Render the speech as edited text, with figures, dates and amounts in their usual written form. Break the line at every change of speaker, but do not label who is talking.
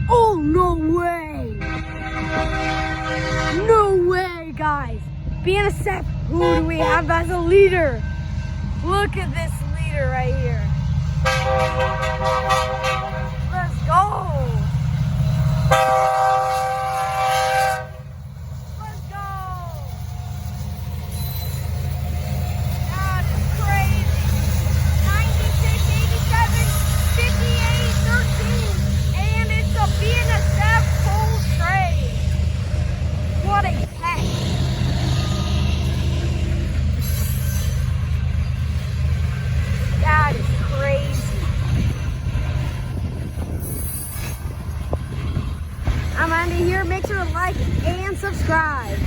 Oh, no way! No way, guys! BNSF, who do we have as a leader? Look at this leader right here. Let's go! Let's go! That is crazy. 96, 87, 58, 13. And it's a BNSF full trade. What a heck. That is crazy. I'm Andy here. Make sure to like and subscribe.